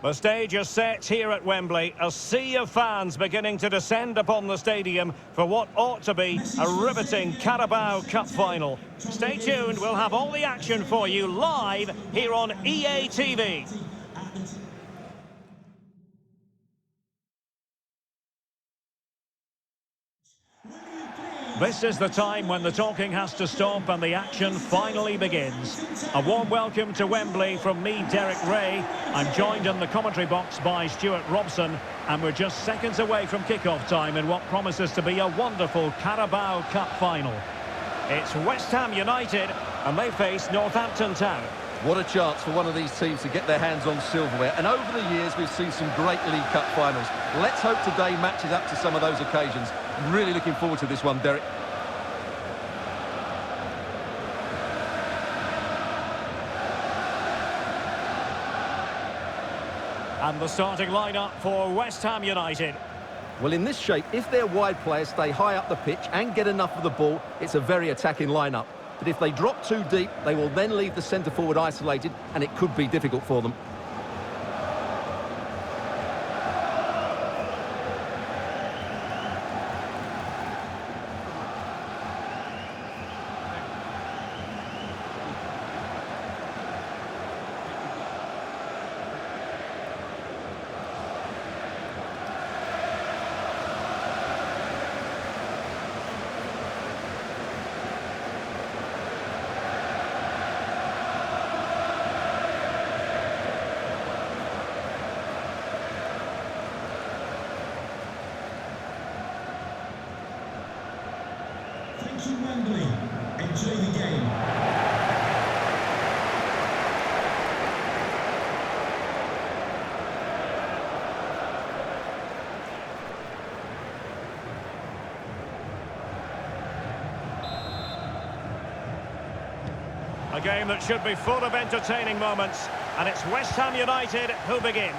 The stage is set here at Wembley. A sea of fans beginning to descend upon the stadium for what ought to be a riveting Carabao Cup final. Stay tuned, we'll have all the action for you live here on EA TV. This is the time when the talking has to stop and the action finally begins. A warm welcome to Wembley from me, Derek Ray. I'm joined in the commentary box by Stuart Robson, and we're just seconds away from kick-off time in what promises to be a wonderful Carabao Cup final. It's West Ham United, and they face Northampton Town. What a chance for one of these teams to get their hands on silverware. And over the years, we've seen some great League Cup finals. Let's hope today matches up to some of those occasions. Really looking forward to this one, Derek. And the starting lineup for West Ham United. Well, in this shape, if their wide players stay high up the pitch and get enough of the ball, it's a very attacking lineup. But if they drop too deep, they will then leave the centre-forward isolated, and it could be difficult for them. Thank you, Wembley. Enjoy the game. A game that should be full of entertaining moments, and it's West Ham United who begin.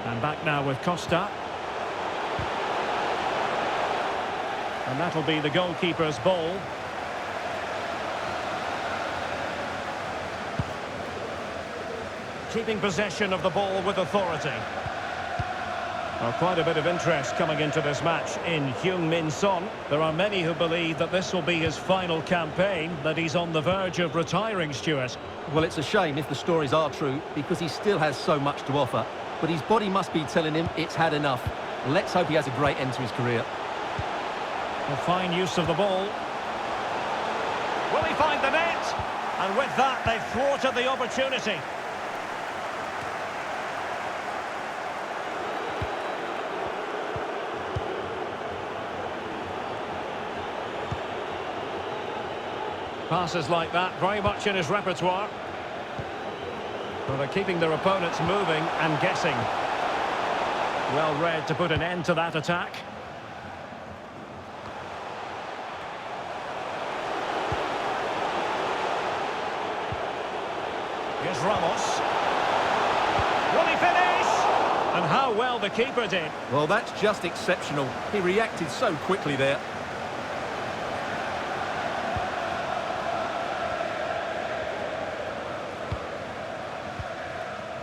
And back now with Costa. And that'll be the goalkeeper's ball. Keeping possession of the ball with authority. Well, quite a bit of interest coming into this match in Heung-min Son. There are many who believe that this will be his final campaign, that he's on the verge of retiring, Stuart. Well, it's a shame if the stories are true, because he still has so much to offer. But his body must be telling him it's had enough. Let's hope he has a great end to his career. A fine use of the ball. Will he find the net? And with that, they've thwarted the opportunity. Passes like that, very much in his repertoire. Well, they're keeping their opponents moving and guessing. Well read to put an end to that attack. Here's Ramos. Will he finish? And how well the keeper did. Well, that's just exceptional. He reacted so quickly there.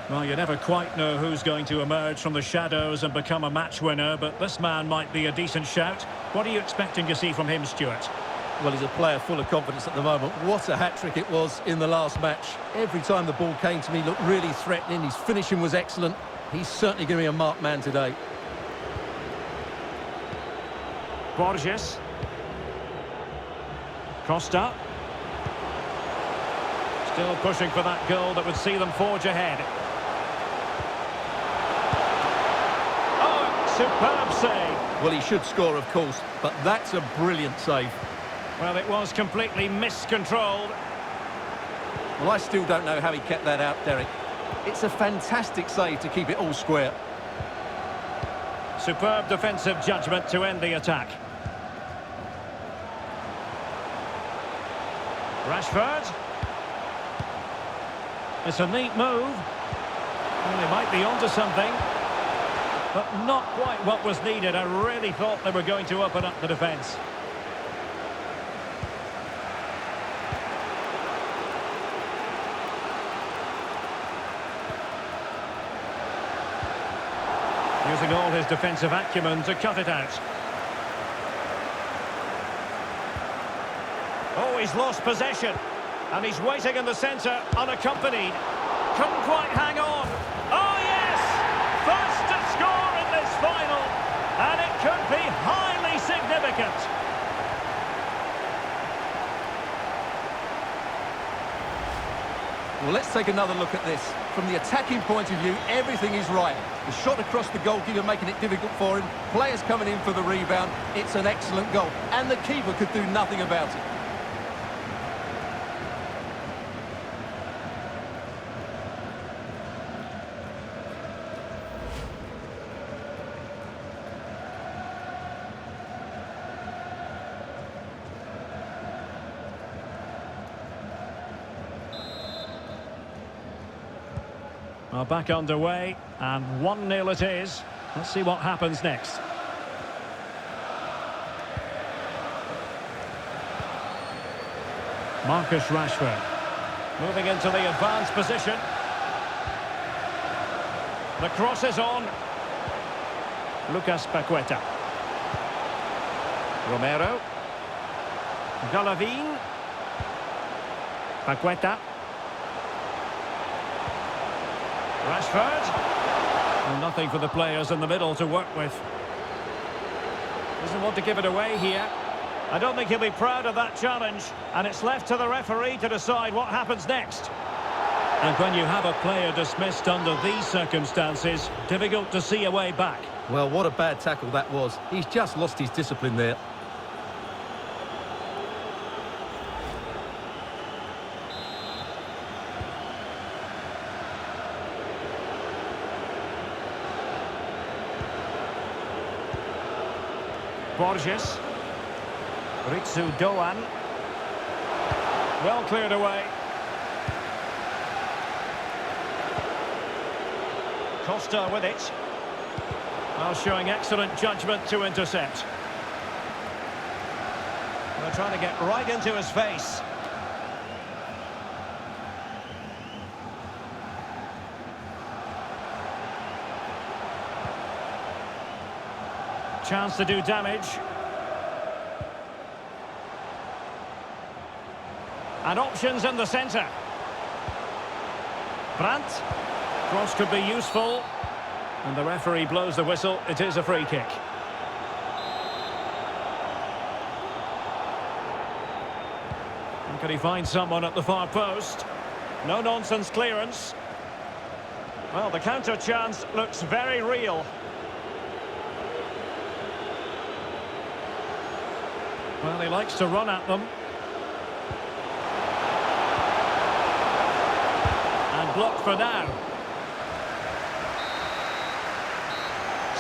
Well, you never quite know who's going to emerge from the shadows and become a match winner, but this man might be a decent shout. What are you expecting to see from him, Stuart? Well, he's a player full of confidence at the moment. What a hat-trick it was in the last match. Every time the ball came to me, looked really threatening. His finishing was excellent. He's certainly going to be a marked man today. Borges. Costa. Still pushing for that goal that would see them forge ahead. Oh, superb save. Well, he should score, of course, but that's a brilliant save. Well, it was completely miscontrolled. Well, I still don't know how he kept that out, Derek. It's a fantastic save to keep it all square. Superb defensive judgment to end the attack. Rashford. It's a neat move. Well, they might be onto something. But not quite what was needed. I really thought they were going to open up the defence. Using all his defensive acumen to cut it out. Oh, he's lost possession. And he's waiting in the centre, unaccompanied. Couldn't quite hang on. Oh, yes! First to score in this final. And it could be highly significant. Well, let's take another look at this. From the attacking point of view, everything is right. The shot across the goalkeeper making it difficult for him. Players coming in for the rebound. It's an excellent goal. And the keeper could do nothing about it. Well, back underway, and 1-0 it is. Let's see what happens next. Marcus Rashford. Moving into the advanced position. The cross is on. Lucas Paqueta. Romero. Golovin. Paqueta. Rashford. Well, nothing for the players in the middle to work with. Doesn't want to give it away here. I don't think he'll be proud of that challenge. And it's left to the referee to decide what happens next. And when you have a player dismissed under these circumstances, difficult to see a way back. Well, what a bad tackle that was. He's just lost his discipline there. Borges. Ritsu Doan. Well cleared away. Costa with it. Well, showing excellent judgment to intercept. They're trying to get right into his face. Chance to do damage. And options in the centre. Brandt. Cross could be useful. And the referee blows the whistle. It is a free kick. And can he find someone at the far post? No-nonsense clearance. Well, the counter chance looks very real. Well, he likes to run at them. And blocked for now.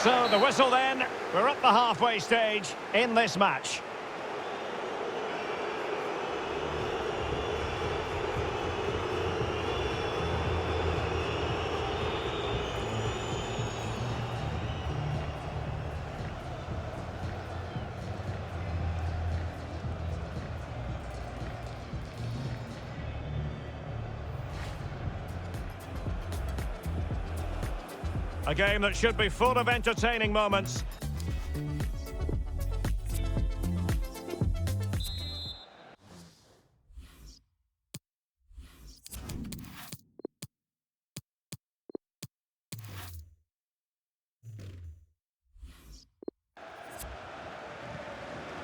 So the whistle then. We're at the halfway stage in this match. A game that should be full of entertaining moments.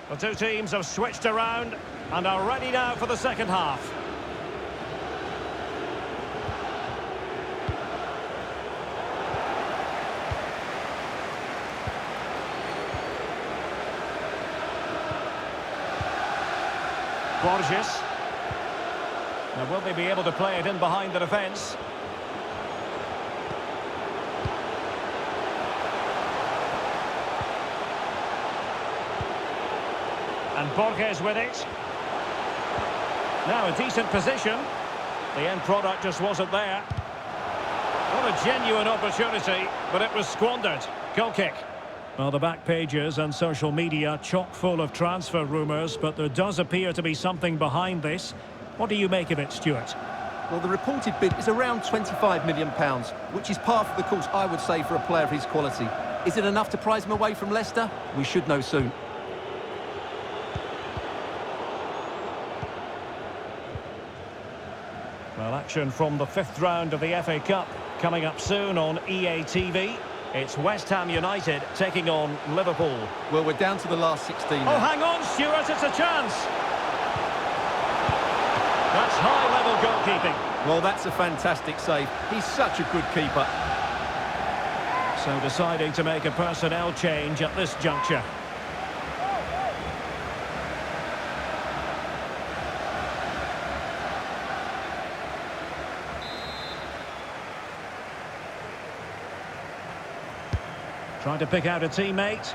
The two teams have switched around and are ready now for the second half. Borges. Now, will they be able to play it in behind the defence? And Borges with it. Now a decent position. The end product just wasn't there. What a genuine opportunity, but it was squandered. Goal kick. Well, the back pages and social media chock full of transfer rumours, but there does appear to be something behind this. What do you make of it, Stuart? Well, the reported bid is around £25 million, which is par for the course, I would say, for a player of his quality. Is it enough to prize him away from Leicester? We should know soon. Well, action from the fifth round of the FA Cup coming up soon on EA TV. It's West Ham United taking on Liverpool. Well, we're down to the last 16 now. Oh, hang on, Stuart, it's a chance. That's high-level goalkeeping. Well, that's a fantastic save. He's such a good keeper. So deciding to make a personnel change at this juncture. Trying to pick out a teammate.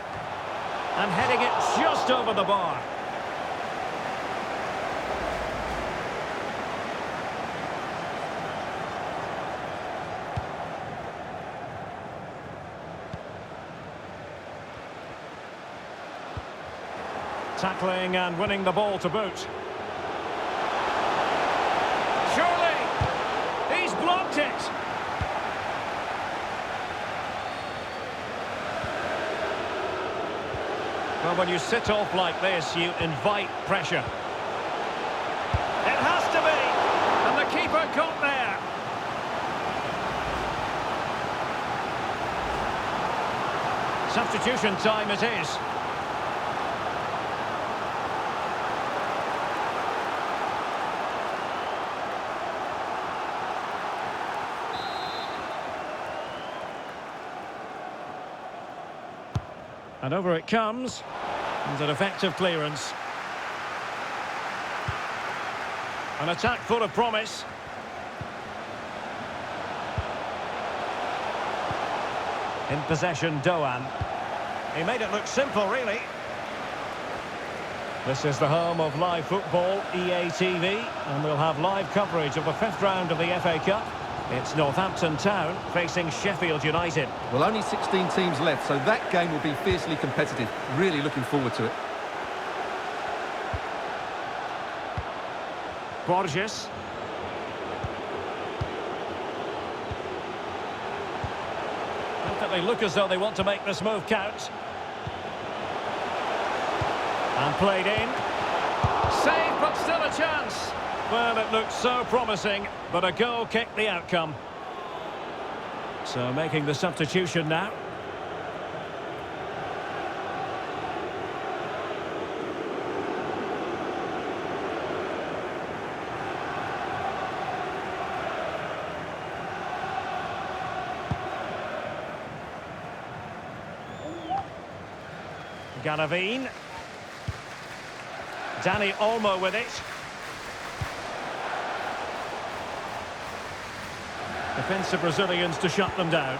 And heading it just over the bar. Tackling and winning the ball to boot. Surely! He's blocked it! Well, when you sit off like this, you invite pressure. It has to be! And the keeper got there! Substitution time it is. And over it comes. And an effective clearance. An attack full of promise. In possession, Doan. He made it look simple, really. This is the home of live football, EA TV, and we'll have live coverage of the fifth round of the FA Cup. It's Northampton Town facing Sheffield United. Well, only 16 teams left, so that game will be fiercely competitive. Really looking forward to it. Borges. Definitely look as though they want to make this move count. And played in. Saved, but still a chance. Well, it looked so promising, but a goal kicked the outcome. So making the substitution now. Ganavine. Danny Olmo with it. Defensive Brazilians to shut them down.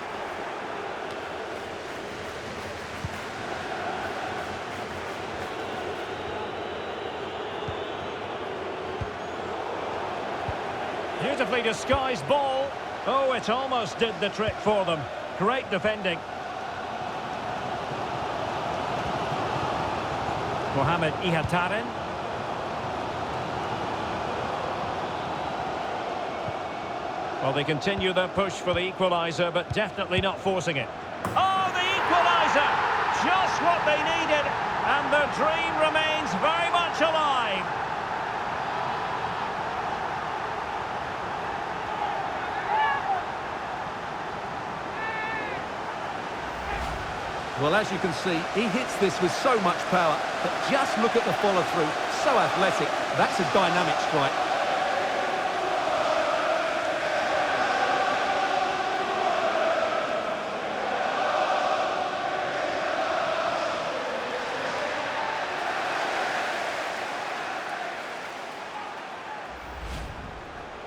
Beautifully disguised ball. Oh, it almost did the trick for them. Great defending. Mohamed Ihataren. Well, they continue their push for the equaliser, but definitely not forcing it. Oh, the equaliser! Just what they needed, and their dream remains very much alive. Well, as you can see, he hits this with so much power, but just look at the follow-through. So athletic. That's a dynamic strike.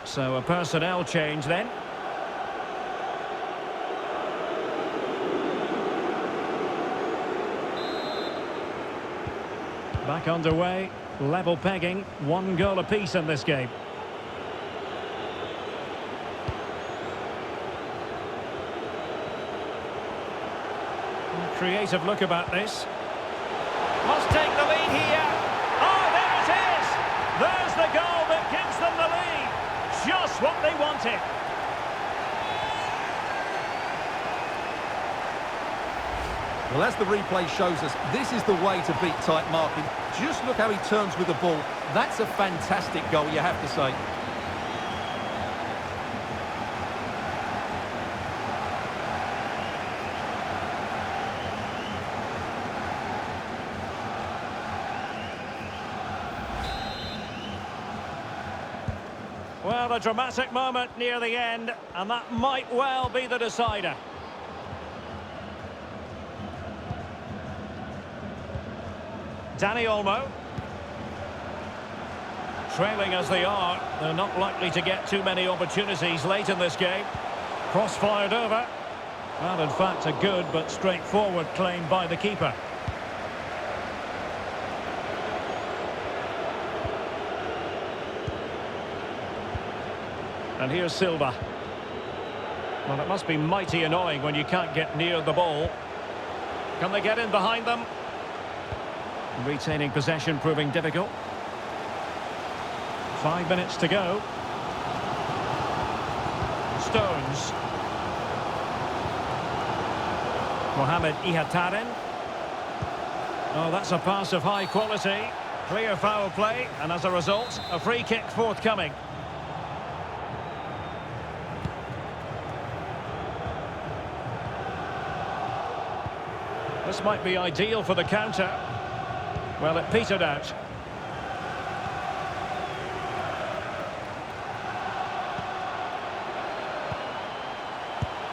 So a personnel change then. Back underway, level pegging, 1 goal apiece in this game. creative look about this. Must take the lead here. Oh, there it is! There's the goal that gives them the lead. Just what they wanted. Well, as the replay shows us, this is the way to beat tight marking. Just look how he turns with the ball. That's a fantastic goal, you have to say. Well, a dramatic moment near the end, and that might well be the decider. Dani Olmo. Trailing as they are, they're not likely to get too many opportunities late in this game. Cross fired over. Well, in fact, a good but straightforward claim by the keeper. And here's Silva. Well, it must be mighty annoying when you can't get near the ball. Can they get in behind them? Retaining possession proving difficult. 5 minutes to go. Stones. Mohamed Ihataren. Oh, that's a pass of high quality. Clear foul play, and as a result, a free kick forthcoming. This might be ideal for the counter. Well, it petered out.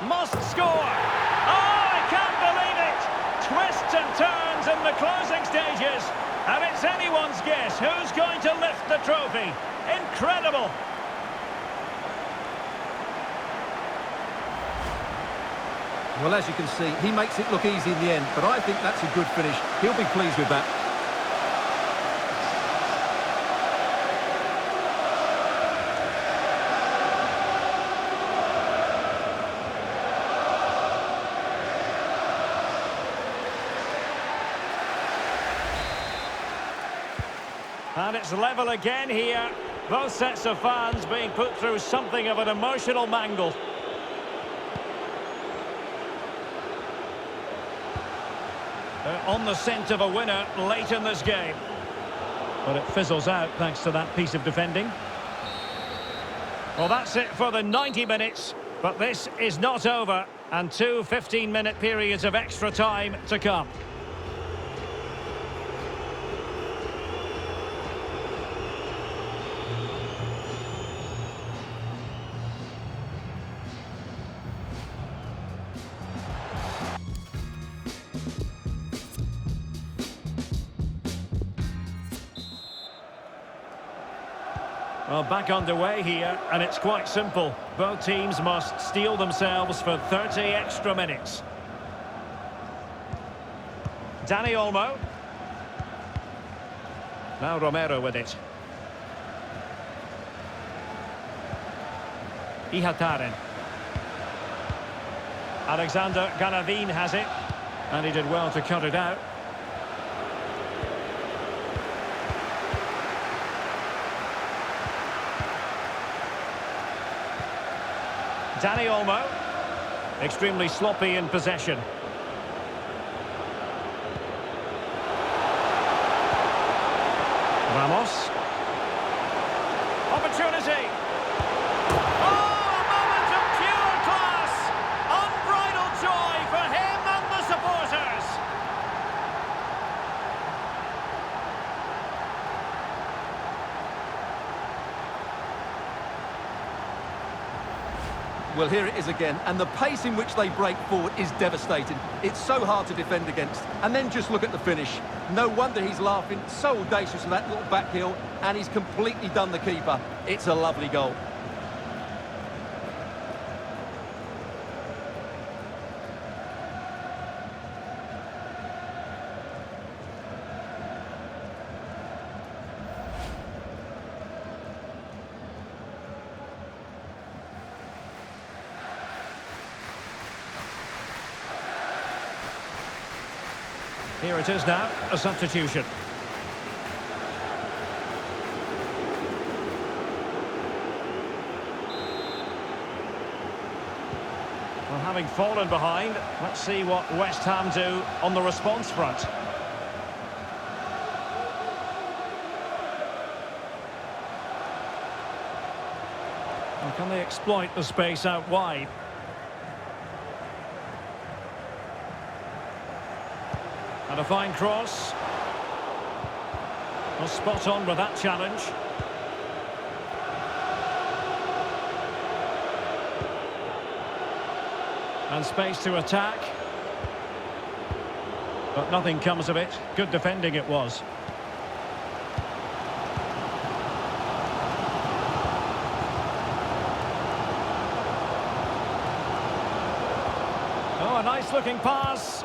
Must score! Oh, I can't believe it! Twists and turns in the closing stages. And it's anyone's guess who's going to lift the trophy. Incredible! Well, as you can see, he makes it look easy in the end, but I think that's a good finish. He'll be pleased with that. And it's level again here. Both sets of fans being put through something of an emotional mangle. On the scent of a winner late in this game. But it fizzles out thanks to that piece of defending. Well, that's it for the 90 minutes. But this is not over. And 2 15-minute periods of extra time to come. Well, back underway here, and it's quite simple. Both teams must steel themselves for 30 extra minutes. Dani Olmo. Now Romero with it. Ihataren. Alexander Galavin has it, and he did well to cut it out. Dani Olmo, extremely sloppy in possession. Ramos. Opportunity. Oh, a moment of pure class. Unbridled joy for him and the supporters. Well, here it is again, and the pace in which they break forward is devastating. It's so hard to defend against. And then just look at the finish. No wonder he's laughing, so audacious with that little back heel, and he's completely done the keeper. It's a lovely goal. Here it is now, a substitution. Well, having fallen behind, let's see what West Ham do on the response front. Well, can they exploit the space out wide? And a fine cross. Well, spot on with that challenge. And space to attack. But nothing comes of it. Good defending it was. Oh, a nice looking pass.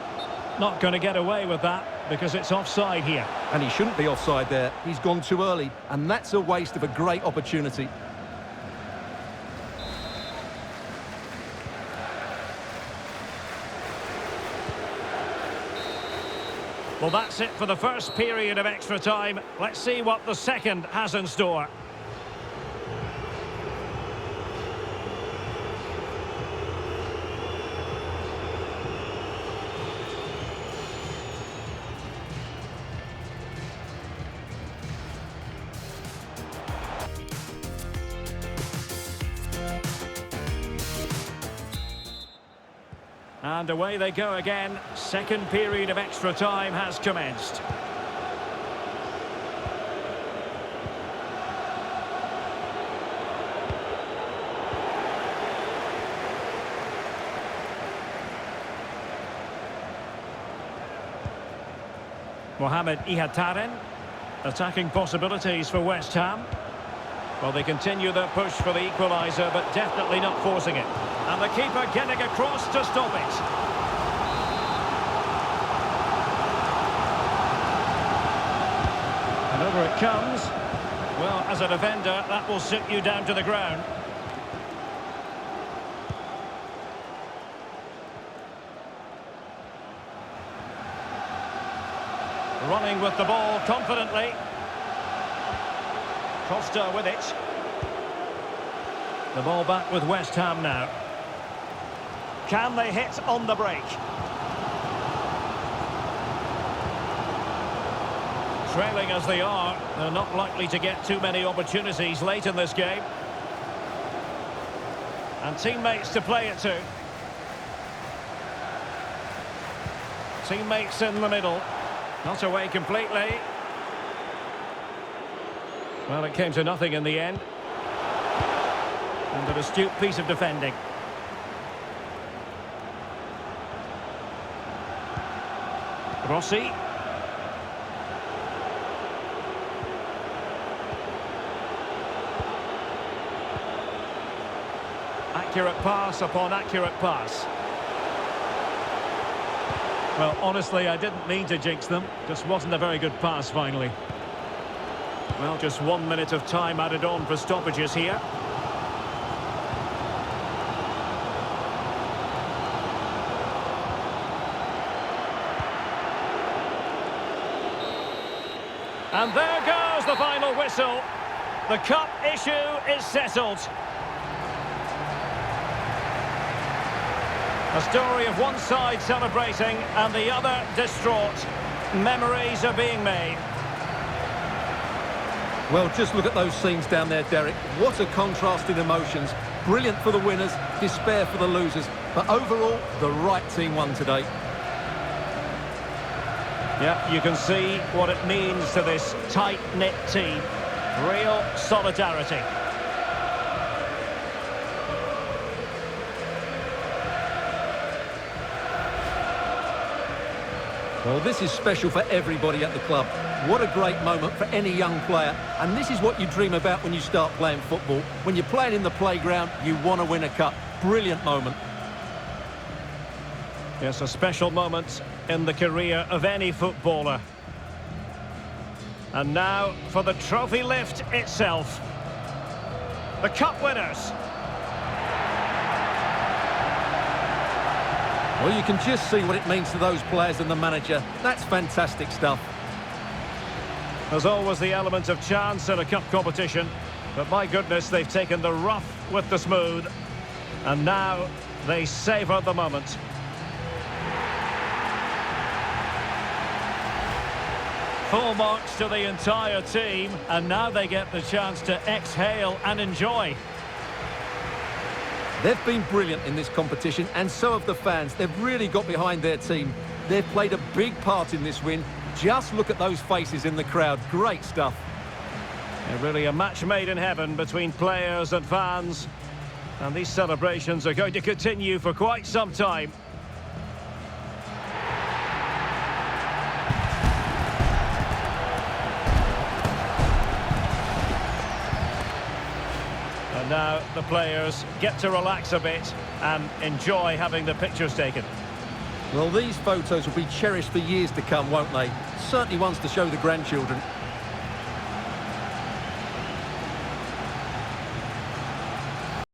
Not going to get away with that because it's offside here. And he shouldn't be offside there. He's gone too early, and that's a waste of a great opportunity. Well, that's it for the first period of extra time. Let's see what the second has in store. And away they go again. Second period of extra time has commenced. Mohamed Ihataren. Attacking possibilities for West Ham. Well, they continue their push for the equaliser, but definitely not forcing it. And the keeper getting across to stop it. And over it comes. Well, as a defender, that will sit you down to the ground. Running with the ball confidently. Costa with it. The ball back with West Ham now. Can they hit on the break? Trailing as they are, they're not likely to get too many opportunities late in this game. And teammates to play it to. Teammates in the middle. Not away completely. Well, it came to nothing in the end. And an astute piece of defending. Rossi. Accurate pass upon accurate pass. Well, honestly, I didn't mean to jinx them. Just wasn't a very good pass, finally. Well, just 1 minute of time added on for stoppages here. And there goes the final whistle. The cup issue is settled. A story of one side celebrating and the other distraught. Memories are being made. Well, just look at those scenes down there, Derek. What a contrast in emotions. Brilliant for the winners, despair for the losers. But overall, the right team won today. Yeah, you can see what it means to this tight-knit team. Real solidarity. Well, this is special for everybody at the club. What a great moment for any young player. And this is what you dream about when you start playing football. When you're playing in the playground, you want to win a cup. Brilliant moment. Yes, a special moment in the career of any footballer. And now for the trophy lift itself. The cup winners. Well, you can just see what it means to those players and the manager. That's fantastic stuff. There's always the element of chance in a cup competition, but my goodness, they've taken the rough with the smooth, and now they savour the moment. Full marks to the entire team, and now they get the chance to exhale and enjoy. They've been brilliant in this competition, and so have the fans. They've really got behind their team. They've played a big part in this win. Just look at those faces in the crowd. Great stuff. Yeah, really a match made in heaven between players and fans. And these celebrations are going to continue for quite some time. And now the players get to relax a bit and enjoy having the pictures taken. Well, these photos will be cherished for years to come, won't they? Certainly ones to show the grandchildren.